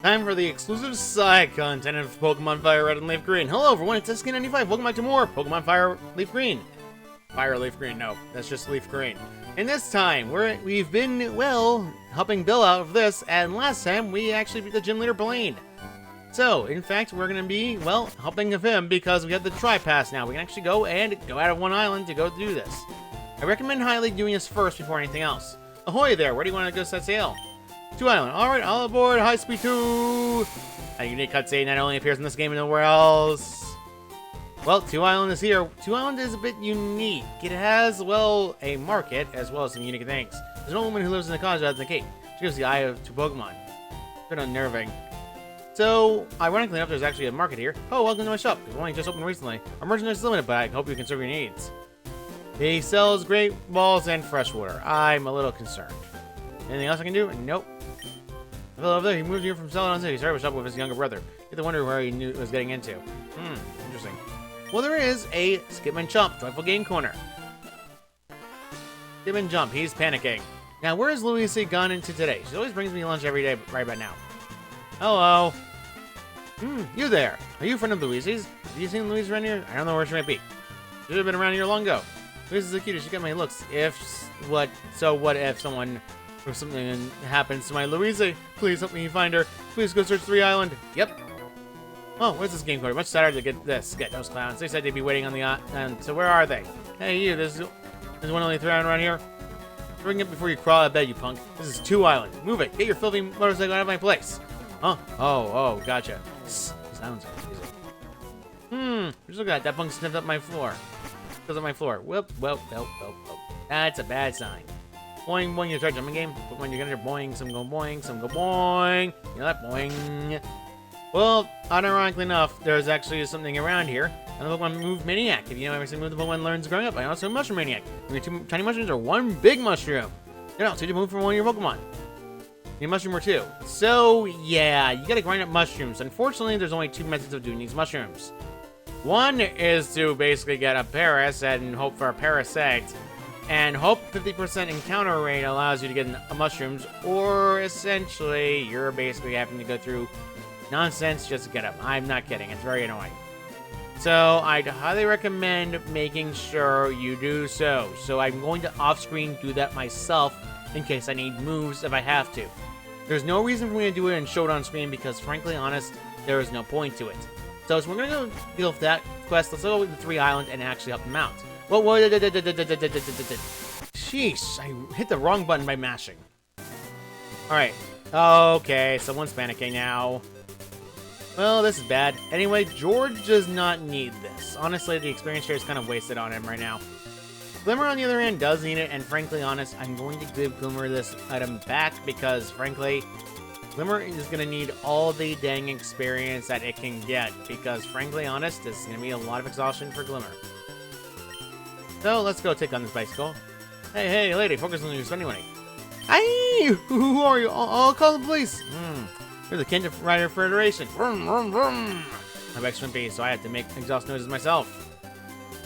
Time for the exclusive side content of Pokemon Fire Red and Leaf Green. Hello everyone, it's SK95. Welcome back to more Pokemon Fire Leaf Green. Fire Leaf Green, no, that's just Leaf Green. And this time, we've been, well, helping Bill out of this, and last time we actually beat the gym leader Blaine. So, in fact, we're going to be, well, helping of him because we have the Tri-Pass now. We can actually go out of one island to go do this. I recommend highly doing this first before anything else. Ahoy there, where do you want to go set sail? 2 Island. Alright, all aboard High Speed 2! A unique cutscene that only appears in this game and nowhere else. Well, 2 Island is here. 2 Island is a bit unique. It has, well, a market as well as some unique things. There's an old woman who lives in the cottage out in the gate. She gives the eye of 2 Pokemon. A bit unnerving. So, ironically enough, there's actually a market here. Oh, welcome to my shop. It's only just opened recently. Our merchandise is limited, but I hope you can serve your needs. He sells great balls and fresh water. I'm a little concerned. Anything else I can do? Nope. Well, over there, he moved here from Celadon City. He started a shop with his younger brother. You have to wonder where he knew was getting into. Interesting. Well, there is a Skip and Jump, Joyful Game Corner. Skip and Jump, he's panicking. Now, where has Louise gone into today? She always brings me lunch every day, right about now. Hello. You there. Are you a friend of Louise's? Have you seen Louise around here? I don't know where she might be. She should have been around here long ago. Louise is the cutest. She got my looks. What if someone or something happens to my Louise? Please help me find her. Please go search 3 Island. Yep. Oh, where's this game code? Much sadder to get those clowns. They said they'd be waiting on the island. So where are they? Hey, you. There's one only 3 Island around here. Bring it before you crawl out of bed, you punk. This is 2 Island. Move it. Get your filthy motorcycle out of my place. Huh? Oh, gotcha. Sounds confusing. Just look at that. That punk sniffed up my floor. Goes on my floor. Well. That's a bad sign. Boing, boing, you start jumping game. But when you're gonna boing, some go boing, some go boing. You know that boing. Well, unironically enough, there's actually something around here. And the Pokemon Move Maniac. If you know every move the Pokemon learns growing up, I also Mushroom Maniac. You need 2 tiny mushrooms or 1 big mushroom. You know, so you move from one of your Pokemon. You need a mushroom or 2. So, yeah, you gotta grind up mushrooms. Unfortunately, there's only 2 methods of doing these mushrooms. One is to basically get a Paras and hope for a Parasect. And hope 50% encounter rate allows you to get mushrooms, or essentially, you're basically having to go through nonsense just to get them. I'm not kidding, it's very annoying. So, I'd highly recommend making sure you do so. So, I'm going to off-screen do that myself in case I need moves if I have to. There's no reason for me to do it and show it on screen because, frankly honest, there is no point to it. So, we're going to go deal with that quest. Let's go with the 3 Island and actually help them out. Whoa, sheesh, I hit the wrong button by mashing. Alright. Okay, someone's panicking now. Well, this is bad. Anyway, George does not need this. Honestly, the experience share is kind of wasted on him right now. Glimmer, on the other hand, does need it, and frankly honest, I'm going to give Glimmer this item back because, frankly, Glimmer is going to need all the dang experience that it can get because, frankly honest, this is going to be a lot of exhaustion for Glimmer. So, let's go take on this bicycle. Hey, lady, focus on your spending money. Hey, who are you? I'll call the police. You're the Kent Rider Federation. Vroom, vroom, vroom. My bike's wimpy, so I have to make exhaust noises myself.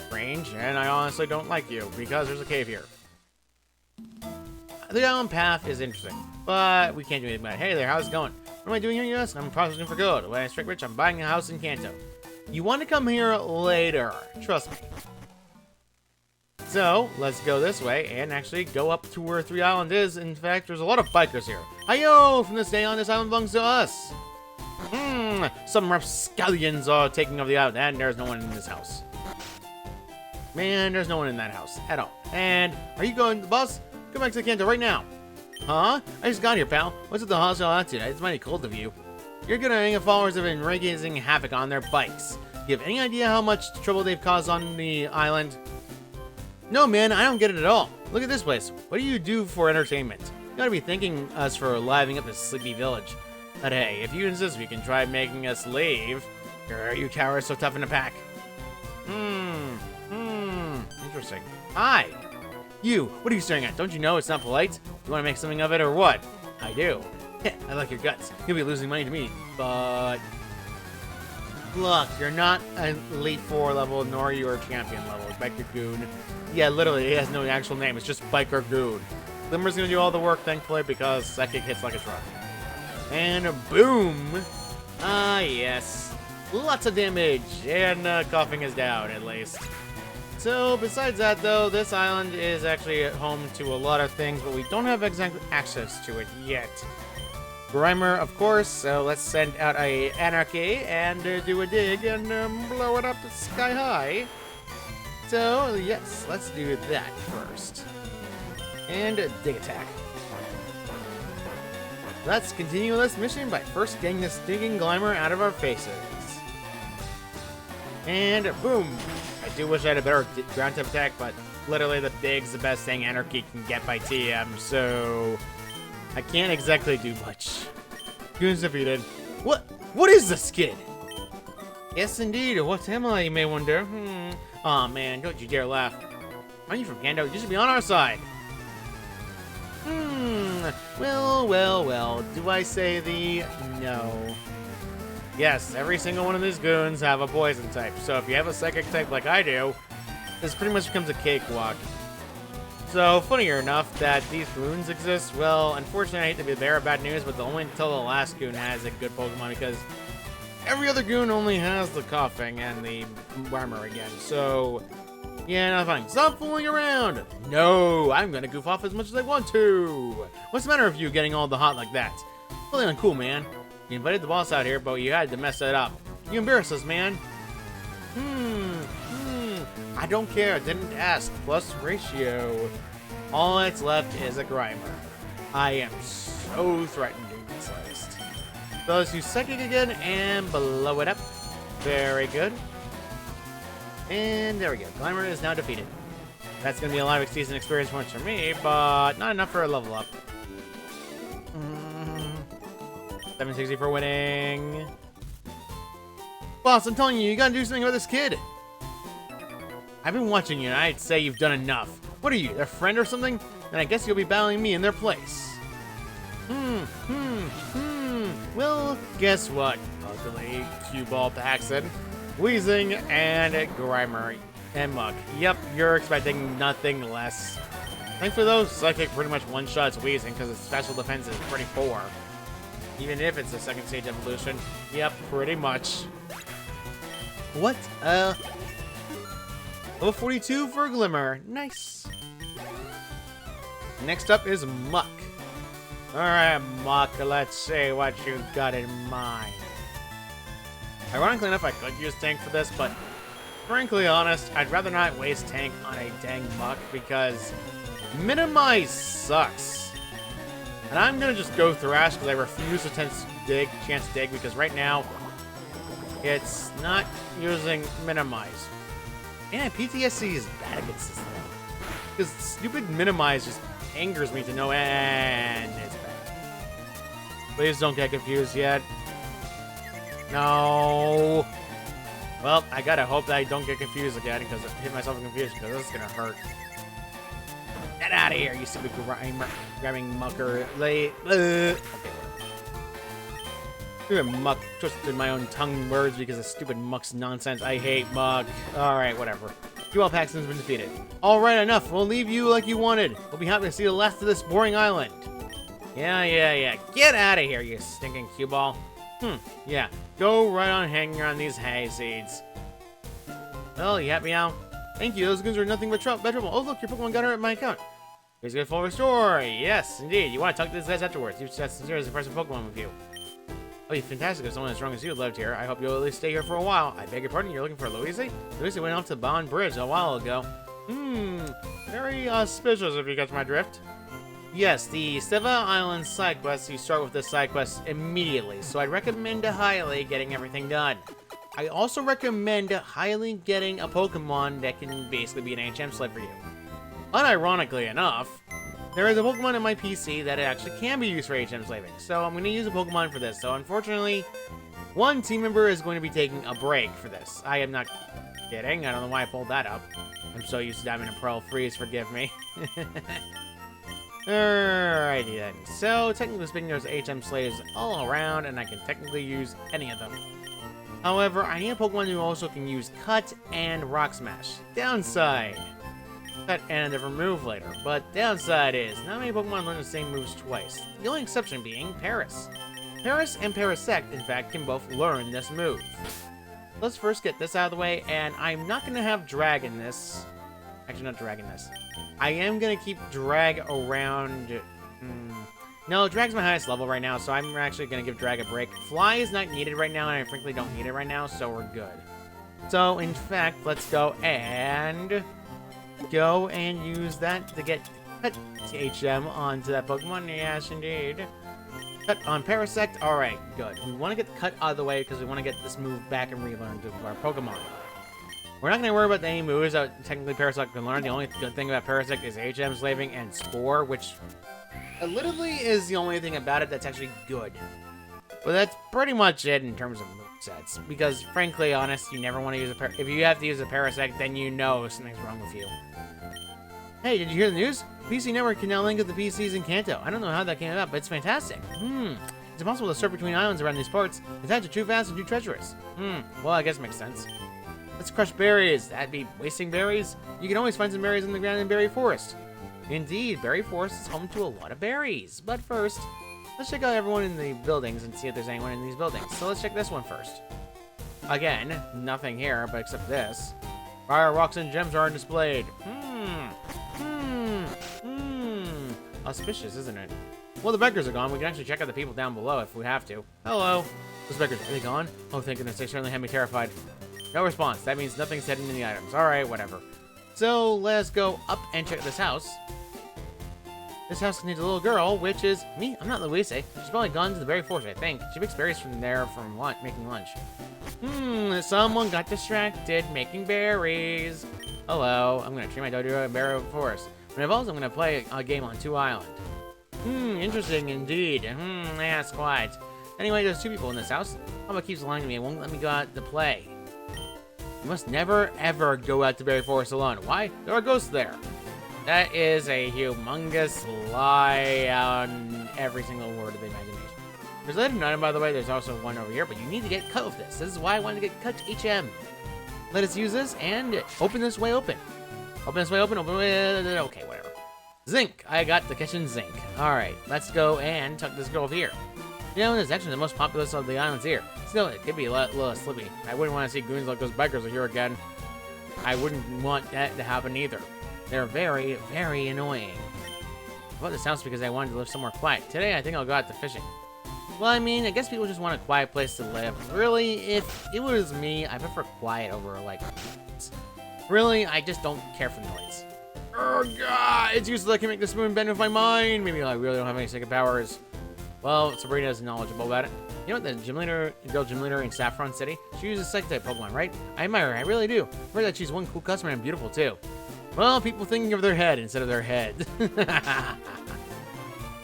Strange, and I honestly don't like you, because there's a cave here. The island path is interesting, but we can't do anything about it. Hey there, how's it going? What am I doing here, you ask? I'm processing for gold. When I strike rich, I'm buying a house in Kanto. You want to come here later, trust me. So, let's go this way and actually go up to where 3 Island is. In fact, there's a lot of bikers here. Hi-yo! From this day on, this island belongs to us. Some rapscallions are taking over the island, and there's no one in this house. Man, there's no one in that house at all. And, are you going to the bus? Go back to the Kanto right now. Huh? I just got here, pal. What's with the hostile attitude? It's mighty cold of you. Your good and followers have been wreaking havoc on their bikes. You have any idea how much trouble they've caused on the island? No, man, I don't get it at all. Look at this place. What do you do for entertainment? You gotta be thanking us for livening up this sleepy village. But hey, if you insist, we can try making us leave. You cowards so tough in the pack. Interesting. Hi! You, what are you staring at? Don't you know it's not polite? You wanna make something of it or what? I do. I like your guts. You'll be losing money to me, but... Look, you're not an Elite 4 level, nor you're a Champion level. Biker Goon. Yeah, literally, he has no actual name. It's just Biker Goon. Glimmer's gonna do all the work, thankfully, because Psychic hits like a truck. And boom! Ah, yes. Lots of damage, and coughing is down, at least. So, besides that, though, this island is actually home to a lot of things, but we don't have exact access to it yet. Grimer, of course, so let's send out a Anarchy and do a dig and blow it up sky high. So, yes, let's do that first. And dig attack. Let's continue this mission by first getting this stinking Grimer out of our faces. And boom! I do wish I had a better ground type attack, but literally the dig's the best thing Anarchy can get by TM, so I can't exactly do much. Goons defeated. What is this kid? Yes, indeed. What's Emily, you may wonder? Aw, man, don't you dare laugh. Aren't you from Gando? You should be on our side. Well, do I say the no? Yes, every single one of these goons have a poison type, so if you have a psychic type like I do, this pretty much becomes a cakewalk. So, funnier enough that these goons exist, well, unfortunately I hate to be the bearer of bad news, but only until the last goon has a good Pokemon, because every other goon only has the coughing and the armor again, so yeah, not fine. Stop fooling around! No, I'm gonna goof off as much as I want to! What's the matter with you getting all the hot like that? Really uncool, man. You invited the boss out here, but you had to mess it up. You embarrass us, man. I don't care. I didn't ask. Plus ratio. All that's left is a Grimer. I am so threatened to be sliced. So let's use Psychic again and blow it up. Very good. And there we go. Grimer is now defeated. That's going to be a lot of season experience points for me, but not enough for a level up. 760 for winning. Boss, I'm telling you, you gotta do something about this kid. I've been watching you, and I'd say you've done enough. What are you, their friend or something? Then I guess you'll be battling me in their place. Well, guess what, ugly cue ball Paxton, Wheezing, and Grimer, and Muck. Yep, you're expecting nothing less. Thankfully though, Psychic pretty much one-shots Wheezing because its special defense is pretty poor. Even if it's a second stage evolution. Yep, pretty much. What? Level 42 for Glimmer. Nice. Next up is Muck. Alright, Muck, let's see what you got in mind. Ironically enough, I could use Tank for this, but frankly honest, I'd rather not waste Tank on a dang Muck because Minimize sucks. And I'm gonna just go Thrash because I refuse to chance dig because right now it's not using Minimize. And PTSD is bad against this thing. Because stupid Minimize just angers me to no end. It's bad. Please don't get confused yet. No. Well, I gotta hope that I don't get confused again because I hit myself in confusion because this is gonna hurt. Get out of here, you stupid grabbing mucker. Okay, stupid Muck twisted my own tongue words because of stupid Muck's nonsense. I hate Muck. Alright, whatever. UL Paxton's been defeated. Alright, enough. We'll leave you like you wanted. We'll be happy to see the last of this boring island. Yeah. Get out of here, you stinking cue ball. Yeah. Go right on hanging around these hay seeds. Well, you happy now? Thank you. Those goons are nothing but trouble. Oh, look, your Pokemon got her at my account. Here's a good full restore. Yes, indeed. You want to talk to these guys afterwards. You've got some serious impressive Pokemon with you. Oh, you're fantastic. If someone as strong as you lived here, I hope you'll at least stay here for a while. I beg your pardon, you're looking for Louise? Louise went off to Bond Bridge a while ago. Very auspicious if you catch my drift. Yes, the Sevii Islands side quest, you start with this side quest immediately, so I'd recommend highly getting everything done. I also recommend highly getting a Pokemon that can basically be an HM slave for you. Unironically enough, there is a Pokemon in my PC that actually can be used for HM slaving, so I'm going to use a Pokemon for this. So unfortunately, one team member is going to be taking a break for this. I am not kidding. I don't know why I pulled that up. I'm so used to diving in Pearl Freeze, forgive me. Alrighty then. So, technically speaking, there's HM slaves all around, and I can technically use any of them. However, I need a Pokemon who also can use Cut and Rock Smash. Downside. Cut and a different move later, but downside is, not many Pokemon learn the same moves twice. The only exception being Paris. Paris and Parasect, in fact, can both learn this move. Let's first get this out of the way, and I'm not going to have Drag in this. Actually, not Drag in this. I am going to keep Drag around... No, Drag's my highest level right now, so I'm actually going to give Drag a break. Fly is not needed right now, and I frankly don't need it right now, so we're good. So, in fact, let's go and use that to get Cut HM onto that Pokemon. Yes, indeed. Cut on Parasect. Alright, good. We want to get the Cut out of the way because we want to get this move back and relearn to our Pokemon. We're not going to worry about any moves that technically Parasect can learn. The only good thing about Parasect is HM Slaving and Spore, which literally is the only thing about it that's actually good. But that's pretty much it in terms of movesets. Because, frankly, honest, you never want to use a if you have to use a Parasect, then you know something's wrong with you. Hey, did you hear the news? PC Network can now link with the PCs in Kanto. I don't know how that came about, but it's fantastic. It's impossible to surf between islands around these parts. The tides are too fast and too treacherous. Well, I guess it makes sense. Let's crush berries. That'd be wasting berries. You can always find some berries on the ground in Berry Forest. Indeed, Berry Forest is home to a lot of berries. But first, let's check out everyone in the buildings and see if there's anyone in these buildings. So let's check this one first. Again, nothing here, but except this. Fire rocks and gems are displayed. Auspicious, isn't it? Well, the beggars are gone. We can actually check out the people down below if we have to. Hello. Those beggars, are they gone? Oh, thank goodness. They certainly had me terrified. No response. That means nothing's hidden in the items. Alright, whatever. So, let's go up and check this house. This house contains a little girl, which is me. I'm not Louise. She's probably gone to the berry forest, I think. She makes berries from there from making lunch. Someone got distracted making berries. Hello. I'm going to train my Dodo in berry forest. When it evolves, I'm going to play a game on 2 Island. Interesting indeed. Yes, quite. Anyway, there's 2 people in this house. Papa keeps lying to me and won't let me go out to play. You must never, ever go out to Berry Forest alone. Why? There are ghosts there. That is a humongous lie on every single word of the imagination. There's another item, by the way. There's also one over here, but you need to get cut with this. This is why I wanted to get cut to HM. Let us use this and open this way open. Open this way open, okay, whatever. Zinc. I got the kitchen zinc. Alright, let's go and tuck this girl over here. You know, this is actually the most populous of the islands here. Still, it could be a little slippy. I wouldn't want to see goons like those bikers here again. I wouldn't want that to happen either. They're very, very annoying. I bought this house because I wanted to live somewhere quiet. Today, I think I'll go out to fishing. Well, I mean, I guess people just want a quiet place to live. Really, if it was me, I prefer quiet over, like... Really, I just don't care for noise. Oh, God! It's useless I can make the spoon bend with my mind! Maybe I really don't have any psychic powers. Well, Sabrina is knowledgeable about it. You know what, the girl gym leader in Saffron City? She uses Psych-type Pokemon, right? I admire her, I really do. I've heard that she's one cool customer and beautiful, too. Well, people thinking of their head instead of their head.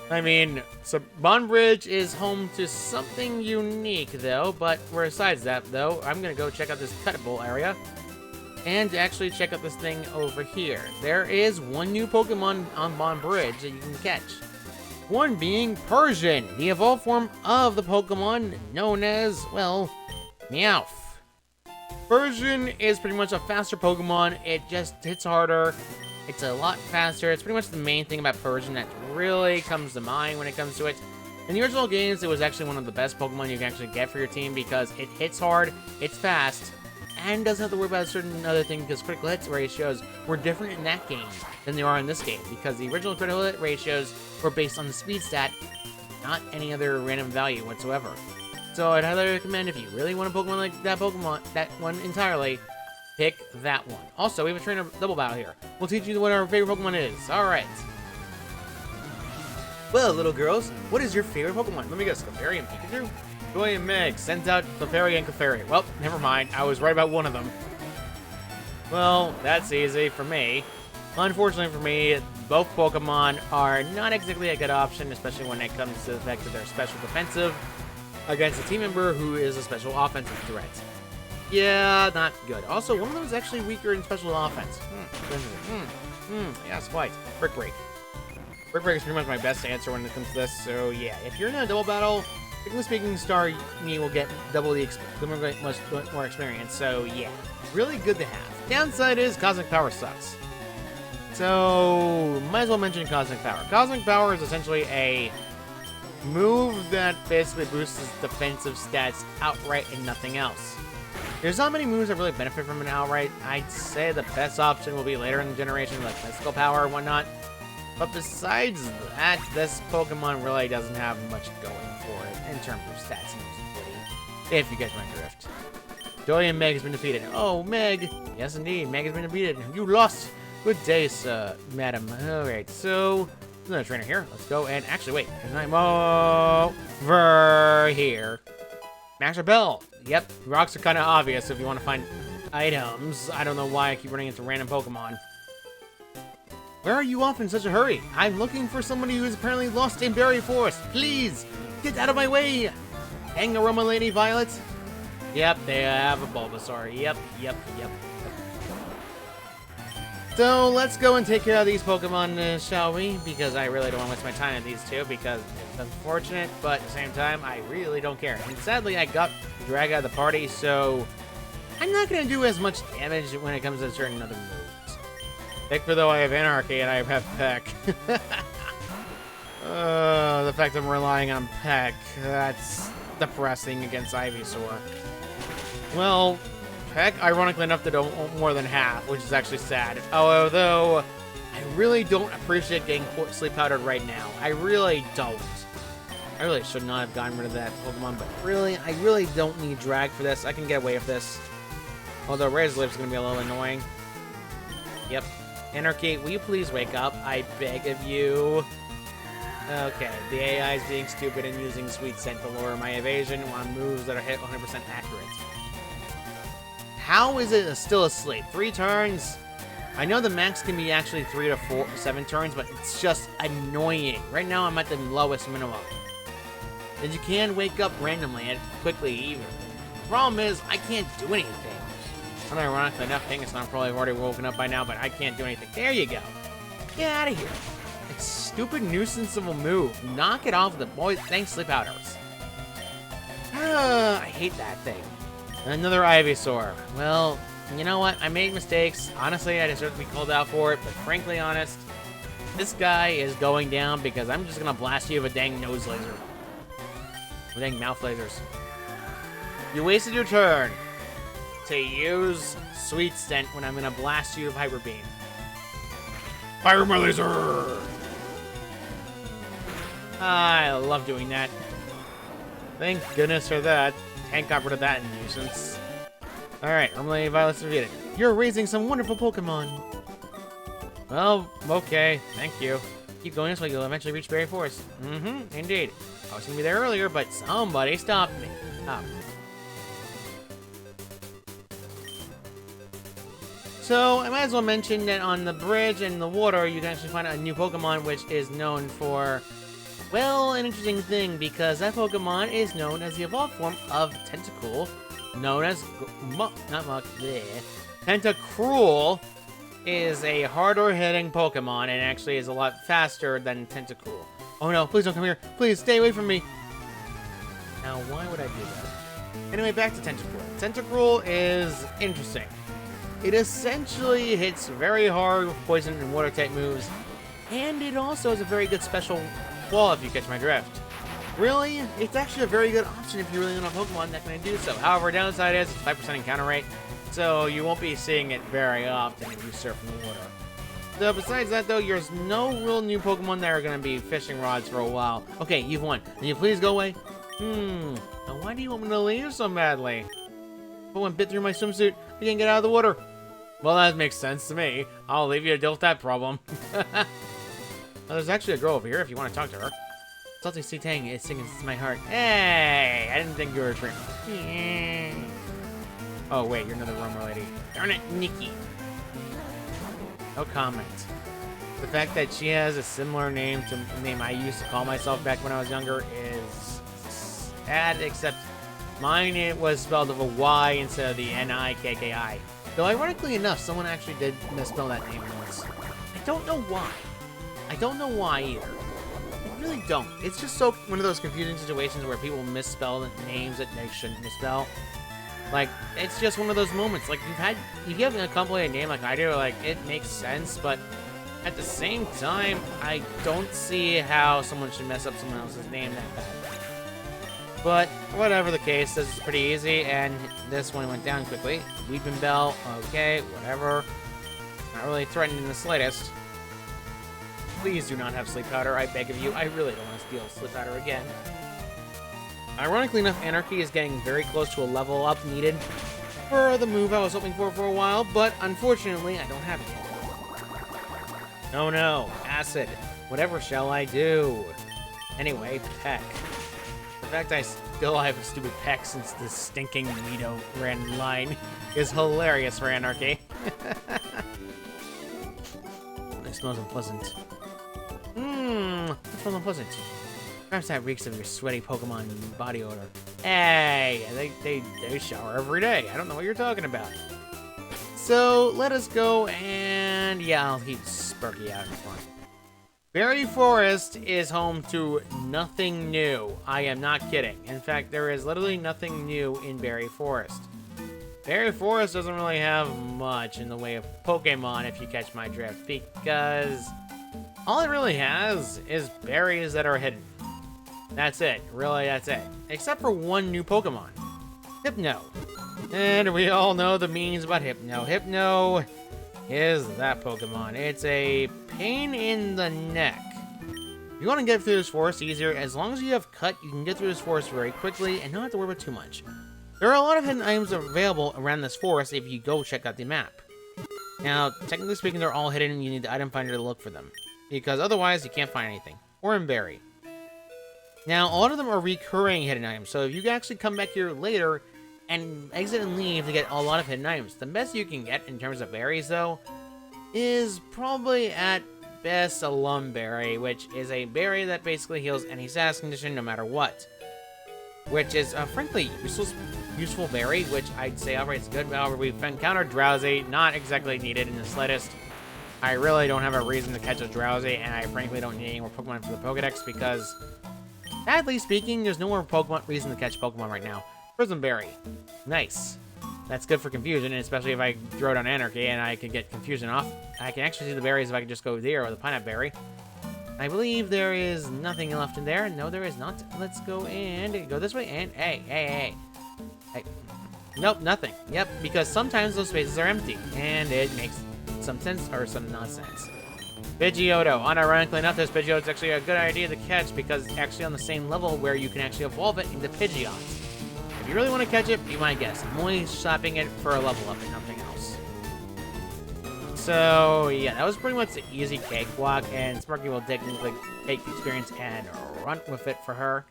I mean, so Bondbridge is home to something unique, though. But besides that, though, I'm going to go check out this cuttable area. And actually check out this thing over here. There is one new Pokemon on Bondbridge that you can catch. One being Persian, the evolved form of the Pokemon known as, well, Meowth. Persian is pretty much a faster Pokemon. It just hits harder. It's a lot faster. It's pretty much the main thing about Persian that really comes to mind when it comes to it. In the original games, it was actually one of the best Pokemon you can actually get for your team because it hits hard, it's fast, and doesn't have to worry about a certain other thing because critical hit ratios were different in that game than they are in this game because the original critical hit ratios were based on the speed stat, not any other random value whatsoever. So I'd highly recommend if you really want a Pokemon like that one entirely, pick that one. Also, we have a trainer double battle here. We'll teach you what our favorite Pokemon is. Alright. Well, little girls, what is your favorite Pokemon? Let me guess, Clefairy and Pikachu? Joy and Meg sends out Clefairy and Clefairy. Well, never mind. I was right about one of them. Well, that's easy for me. Unfortunately for me, both Pokemon are not exactly a good option, especially when it comes to the fact that they're special defensive against a team member who is a special offensive threat. Yeah, not good. Also, one of them is actually weaker in special offense. Yes, quite. Brick Break. Brick Break is pretty much my best answer when it comes to this, so yeah. If you're in a double battle, technically speaking, Star me will get double much more experience, so yeah. Really good to have. Downside is Cosmic Power sucks. So, might as well mention Cosmic Power. Cosmic Power is essentially a move that basically boosts his defensive stats outright and nothing else. There's not many moves that really benefit from an outright. I'd say the best option will be later in the generation, like Mystical Power and whatnot. But besides that, this Pokemon really doesn't have much going for it in terms of stats and utility, if you get my drift. Joey and Meg has been defeated. Oh, Meg! Yes, indeed, Meg has been defeated. You lost! Good day, sir, madam. Alright, so, there's another trainer here. Let's go and actually, wait. There's over here. Master Bell. Yep, rocks are kind of obvious if you want to find items. I don't know why I keep running into random Pokemon. Where are you off in such a hurry? I'm looking for somebody who is apparently lost in Berry Forest. Please, get out of my way. Hang Aroma Lady Violet. Yep, they have a Bulbasaur. Yep. So, let's go and take care of these Pokemon, shall we? Because I really don't want to waste my time on these two, because it's unfortunate, but at the same time, I really don't care. And sadly, I got dragged out of the party, so I'm not going to do as much damage when it comes to certain other moves. Victor, though, I have Anarchy, and I have Peck. The fact that I'm relying on Peck, that's depressing against Ivysaur. Well, Peck, ironically enough, did more than half, which is actually sad. Although, I really don't appreciate getting Sleep Powdered right now. I really don't. I really should not have gotten rid of that Pokemon, but really, I really don't need Drag for this. I can get away with this. Although Razor Leaf's going to be a little annoying. Yep. Anarchy, will you please wake up? I beg of you. Okay, the AI is being stupid and using Sweet Scent to lower my evasion on moves that are hit 100% accurate. How is it still asleep? 3 turns? I know the max can be actually 3 to 7 turns, but it's just annoying. Right now, I'm at the lowest minimum. And you can wake up randomly and quickly either. The problem is, I can't do anything. Unironically enough, Kangaskhan probably already woken up by now, but I can't do anything. There you go. Get out of here. That stupid nuisance of a move. Knock it off the boy. Thanks, Sleep Powders. I hate that thing. Another Ivysaur. Well, you know what? I made mistakes. Honestly, I deserve to be called out for it, but frankly honest, this guy is going down because I'm just gonna blast you with a dang nose laser. With dang mouth lasers. You wasted your turn to use Sweet Scent when I'm gonna blast you with Hyper Beam. Fire my laser! I love doing that. Thank goodness for that. Can't got rid of that nuisance. Alright, Armalady Violet's defeated. You're raising some wonderful Pokemon. Well, okay. Thank you. Keep going this way, you'll eventually reach Berry Forest. Indeed. I was gonna be there earlier, but somebody stopped me. So, I might as well mention that on the bridge and the water, you can actually find a new Pokemon, which is known for, well, an interesting thing, because that Pokemon is known as the evolved form of Tentacool, known as, Tentacruel is a harder hitting Pokemon, and actually is a lot faster than Tentacool. Oh no, please don't come here. Please, stay away from me. Now, why would I do that? Anyway, back to Tentacruel. Tentacruel is interesting. It essentially hits very hard with poison and water type moves, and it also has a very good special wall if you catch my drift. Really, it's actually a very good option if you really want a Pokemon that can do so. However, downside is it's 5% encounter rate, so you won't be seeing it very often if you surf in the water. So besides that though, there's no real new Pokemon that are going to be fishing rods for a while. Okay, you've won. Can you please go away? Now why do you want me to leave so badly? Pokemon bit through my swimsuit. I can't get out of the water. Well, that makes sense to me. I'll leave you to deal with that problem. Well, there's actually a girl over here if you want to talk to her. Salty Sea Tang is singing to my heart. Hey, I didn't think you were a trainer. Oh, wait, you're another Romer lady. Darn it, Nikki. No comment. The fact that she has a similar name to the name I used to call myself back when I was younger is sad, except mine it was spelled with a Y instead of the N-I-K-K-I. Though ironically enough, someone actually did misspell that name once. I don't know why. I don't know why either. I really don't. It's just so one of those confusing situations where people misspell names that they shouldn't misspell. Like, it's just one of those moments. Like, if you have a complicated name like I do, like, it makes sense, but At the same time, I don't see how someone should mess up someone else's name that bad. But whatever the case, this is pretty easy, and this one went down quickly. Weeping Bell, okay, whatever. Not really threatening in the slightest. Please do not have Sleep Powder, I beg of you. I really don't want to steal Sleep Powder again. Ironically enough, Anarchy is getting very close to a level up needed for the move I was hoping for a while, but unfortunately, I don't have it yet. Oh no, Acid. Whatever shall I do? Anyway, Peck. The fact I still have a stupid Peck since this stinking Mito ran line is hilarious for Anarchy. It smells unpleasant. It smells unpleasant. Perhaps that reeks of your sweaty Pokemon body odor. Hey, they shower every day. I don't know what you're talking about. So, let us go and... yeah, I'll keep Sparky out in front. Berry Forest is home to nothing new. I am not kidding. In fact, there is literally nothing new in Berry Forest. Berry Forest doesn't really have much in the way of Pokemon, if you catch my drift, because all it really has is berries that are hidden. That's it. Really, that's it. Except for one new Pokemon. Hypno. And we all know the memes about Hypno. Hypno is that Pokemon. It's a pain in the neck. You want to get through this forest easier. As long as you have Cut, you can get through this forest very quickly and not have to worry about too much. There are a lot of hidden items available around this forest if you go check out the map. Now, technically speaking, they're all hidden and you need the item finder to look for them, because otherwise you can't find anything. Or in Berry. Now, a lot of them are recurring hidden items, so if you can actually come back here later and exit and leave to get a lot of hidden items. The best you can get in terms of berries, though, is probably at best a Lumberry, which is a berry that basically heals any status condition no matter what. Which is, frankly, useful berry, which I'd say outright is good. However, we've encountered Drowsy, not exactly needed in the slightest. I really don't have a reason to catch a Drowsy, and I frankly don't need any more Pokemon for the Pokedex because, sadly speaking, there's no more reason to catch Pokemon right now. Prismberry. Nice. That's good for confusion, and especially if I throw down Anarchy and I can get confusion off. I can actually see the berries if I can just go there with a Pineapple Berry. I believe there is nothing left in there. No, there is not. Let's go and go this way and... Hey. Nope, nothing. Yep, because sometimes those spaces are empty, and it makes some sense or some nonsense. Pidgeotto. Unironically enough, this Pidgeotto is actually a good idea to catch because it's actually on the same level where you can actually evolve it into Pidgeot. If you really want to catch it, be my guest. I'm only shopping it for a level up and nothing else. So, yeah, that was pretty much the easy cakewalk, and Sparky will technically take the experience and run with it for her.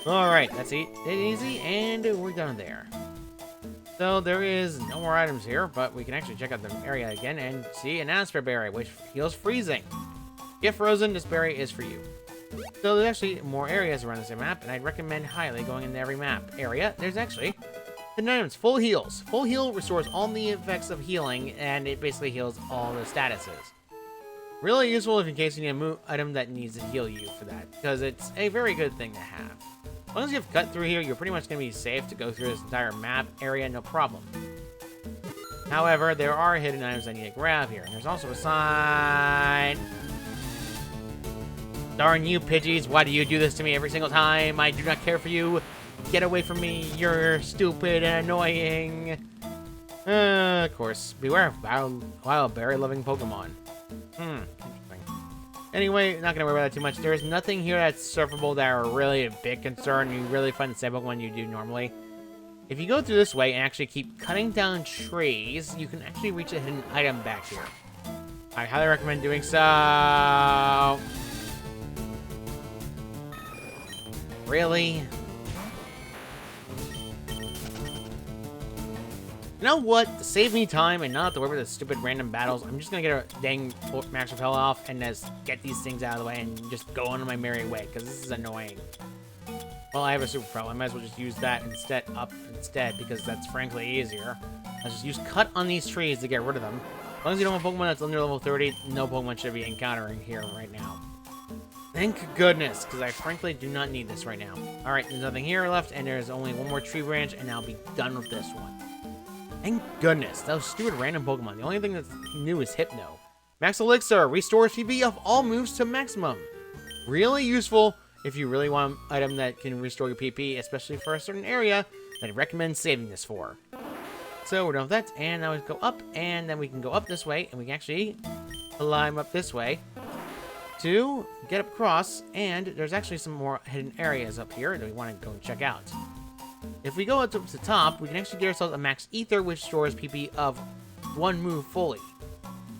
Alright, that's it easy, and we're done there. So, there is no more items here, but we can actually check out the area again and see an Asper Berry, which heals freezing. If frozen, this berry is for you. So, there's actually more areas around this map, and I'd recommend highly going into every map area. There's actually... hidden items, full heals. Full heal restores all the effects of healing, and it basically heals all the statuses. Really useful if in case you need a move item that needs to heal you for that, because it's a very good thing to have. As long as you've cut through here, you're pretty much going to be safe to go through this entire map area, no problem. However, there are hidden items I need to grab here, and there's also a sign. Darn you, Pidgeys, why do you do this to me every single time? I do not care for you. Get away from me, you're stupid and annoying. Of course, beware of wild berry-loving Pokemon. Interesting. Anyway, not gonna worry about that too much. There's nothing here that's surfable that are really a big concern. You really find the same Pokemon you do normally. If you go through this way and actually keep cutting down trees, you can actually reach a hidden item back here. I highly recommend doing so. Really? You know what? To save me time and not have to worry about the stupid random battles, I'm just gonna get a dang Max Repel off and just get these things out of the way and just go on my merry way, because this is annoying. Well, I have a Super Pro. I might as well just use that instead, because that's frankly easier. Let's just use Cut on these trees to get rid of them. As long as you don't have a Pokemon that's under level 30, no Pokemon should be encountering here right now. Thank goodness, because I frankly do not need this right now. Alright, there's nothing here left, and there's only one more tree branch, and I'll be done with this one. Thank goodness, those stupid random Pokemon. The only thing that's new is Hypno. Max Elixir restores PP of all moves to maximum. Really useful if you really want an item that can restore your PP, especially for a certain area that I recommend saving this for. So we're done with that, and now we go up, and then we can go up this way, and we can actually climb up this way to get up across, and there's actually some more hidden areas up here that we want to go check out. If we go up to the top, we can actually get ourselves a max ether, which stores PP of one move fully.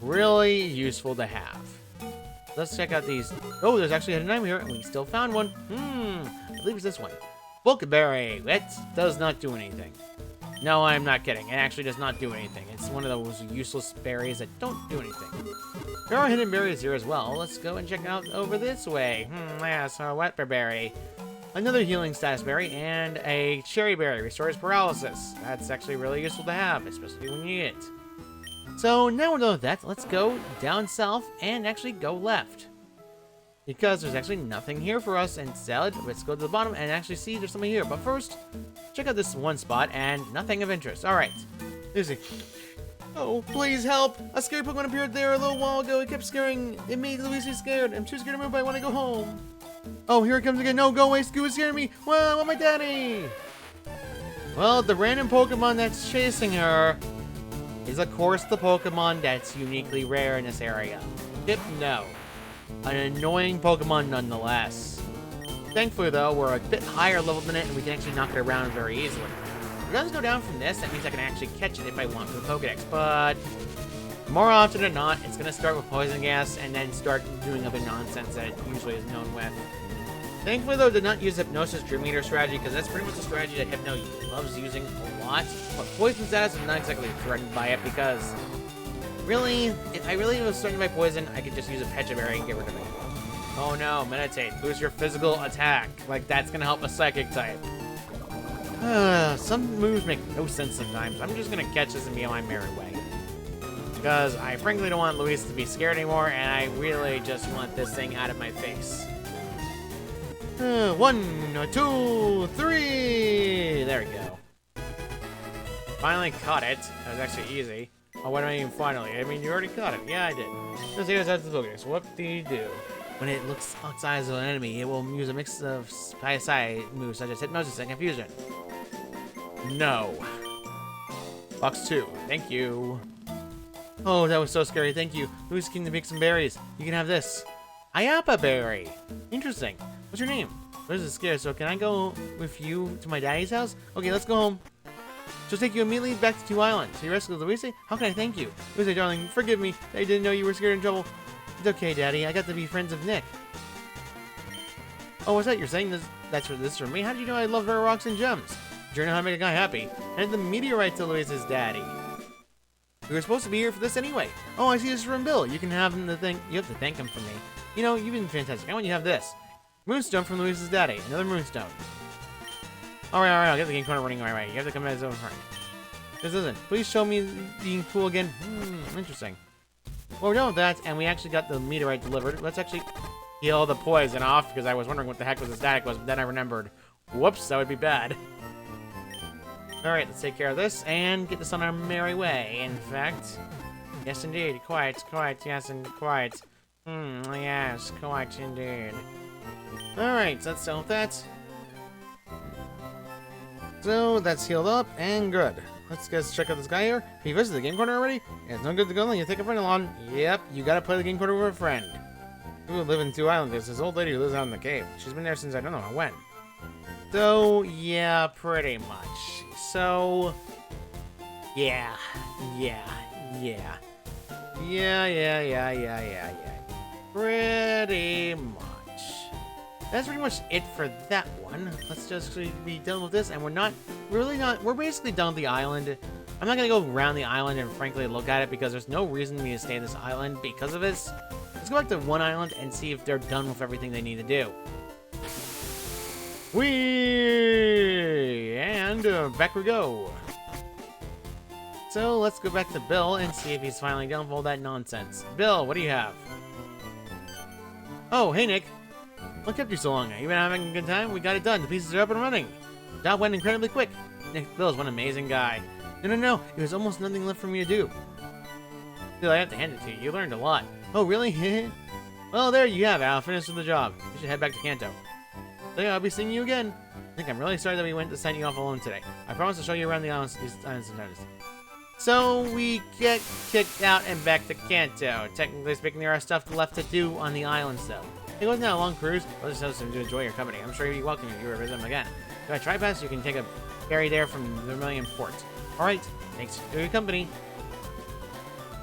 Really useful to have. Let's check out these. Oh, there's actually a hidden item here, and we still found one. I believe it's this one. Pokeberry. It does not do anything. No, I'm not kidding. It actually does not do anything. It's one of those useless berries that don't do anything. There are hidden berries here as well. Let's go and check out over this way. Yeah, so wet berry. Another healing status berry, and a cherry berry restores paralysis. That's actually really useful to have, especially when you need it. So now we're done with that. Let's go down south and actually go left. Because there's actually nothing here for us. Instead, let's go to the bottom and actually see there's something here. But first, check out this one spot and nothing of interest. Alright. Lucy. Oh, please help. A scary Pokemon appeared there a little while ago. It kept scaring. It made Lucy scared. I'm too scared to move, but I want to go home. Oh, here it comes again. No, go away. Scoo is scaring me. Well, I want my daddy. Well, the random Pokemon that's chasing her is, of course, the Pokemon that's uniquely rare in this area. Hypno. An annoying Pokemon nonetheless. Thankfully, though, we're a bit higher level than it, and we can actually knock it around very easily. If it does go down from this, that means I can actually catch it if I want with the Pokedex, but more often than not, it's going to start with Poison Gas and then start doing other nonsense that it usually is known with. Thankfully, though, did not use Hypnosis Dream Eater strategy, because that's pretty much a strategy that Hypno loves using a lot, but Poison status is not exactly threatened by it, because really, if I really was threatened by poison, I could just use a Pecha Berry and get rid of it. Oh no, Meditate. Boost your physical attack. Like, that's gonna help a Psychic type. Some moves make no sense sometimes. I'm just gonna catch this and be on my merry way. Because I frankly don't want Luis to be scared anymore, and I really just want this thing out of my face. 1, 2, 3! There we go. Finally caught it. That was actually easy. Oh, what do I mean finally? I mean, you already caught it. Yeah, I did. Let's see what's the focus. What do you do? When it looks outside of an enemy, it will use a mix of side moves such as Hypnosis and Confusion. No. Box 2. Thank you. Oh, that was so scary. Thank you. Who's keen to make some berries? You can have this. Ayapa Berry. Interesting. What's your name? What is this scare? So can I go with you to my daddy's house? Okay, let's go home. She'll take you immediately back to 2 Islands. So you rescued Luisi? How can I thank you? Luisi, darling, forgive me. I didn't know you were scared in trouble. It's okay, Daddy. I got to be friends with Nick. Oh, what's that? You're saying this? This is for me? How did you know I love rare rocks and gems? Do you know how to make a guy happy? And the meteorite to Luisi's daddy. We were supposed to be here for this anyway. Oh, I see this from Bill. You can have him the thing. You have to thank him for me. You know, you've been fantastic. I want you to have this. Moonstone from Luisi's daddy. Another Moonstone. Alright, I'll get the game corner running right away. You have to come as his own friend. This isn't. Please show me being cool again. Interesting. Well, we're done with that, and we actually got the meteorite delivered. Let's actually heal the poison off, because I was wondering what the heck was the static was, but then I remembered. Whoops, that would be bad. Alright, let's take care of this, and get this on our merry way. In fact, yes indeed, quite, yes and quite. Yes, quite indeed. Alright, so let's deal with that. So, that's healed up, and good. Let's check out this guy here. Have you visited the game corner already? Yeah, it's no good to go, then you take a friend along. Yep, you gotta play the game corner with a friend. We live in 2 Islands. There's this old lady who lives out in the cave. She's been there since I don't know when. So, yeah, pretty much. So, yeah. Pretty much. That's pretty much it for that one. Let's just be done with this, and we're basically done with the island. I'm not gonna go around the island and frankly look at it because there's no reason for me to stay in this island because of this. Let's go back to one island and see if they're done with everything they need to do. Back we go. So let's go back to Bill and see if he's finally done with all that nonsense. Bill, what do you have? Oh, hey Nick. What kept you so long? You been having a good time? We got it done. The pieces are up and running. The job went incredibly quick. Nick Bill is one amazing guy. No. There was almost nothing left for me to do. Dude, I have to hand it to you. You learned a lot. Oh, really? Well, there you have it. I'll finish with the job. You should head back to Kanto. So yeah, I'll be seeing you again. I think I'm really sorry that we went to send you off alone today. I promise to show you around the islands, these islands sometimes. So we get kicked out and back to Kanto. Technically speaking, there are stuff left to do on the islands, though. It wasn't that a long cruise. I'll just have to enjoy your company. I'm sure you'll be welcome if you ever visit them again. If I try pass, you can take a ferry there from Vermilion Port. Alright, thanks for your company.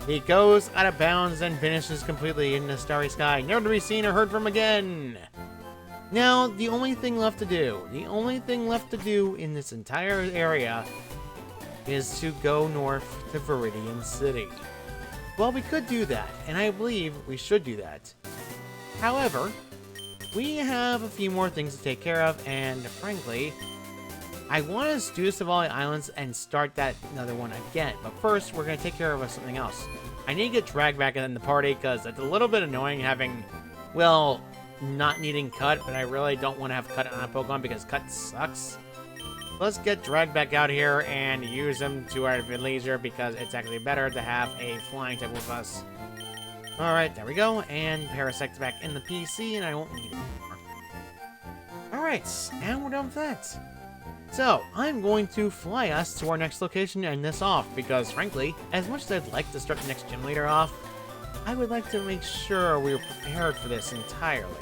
He goes out of bounds and vanishes completely in the starry sky, never to be seen or heard from again. Now, the only thing left to do in this entire area is to go north to Viridian City. Well, we could do that, and I believe we should do that. However, we have a few more things to take care of, and frankly, I want to do Sevii Islands and start that another one again. But first, we're going to take care of something else. I need to get dragged back in the party because it's a little bit annoying having, well, not needing Cut, but I really don't want to have Cut on a Pokemon because Cut sucks. Let's get dragged back out here and use him to our leisure because it's actually better to have a flying type with us. Alright, there we go. And Parasect's back in the PC and I won't need it anymore. Alright, and we're done with that. So, I'm going to fly us to our next location and end this off because, frankly, as much as I'd like to start the next gym leader off, I would like to make sure we were prepared for this entirely.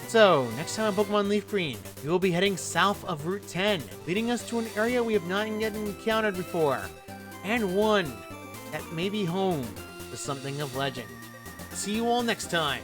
So, next time on Pokemon LeafGreen, we will be heading south of Route 10, leading us to an area we have not yet encountered before, and one that may be home to something of legend. See you all next time!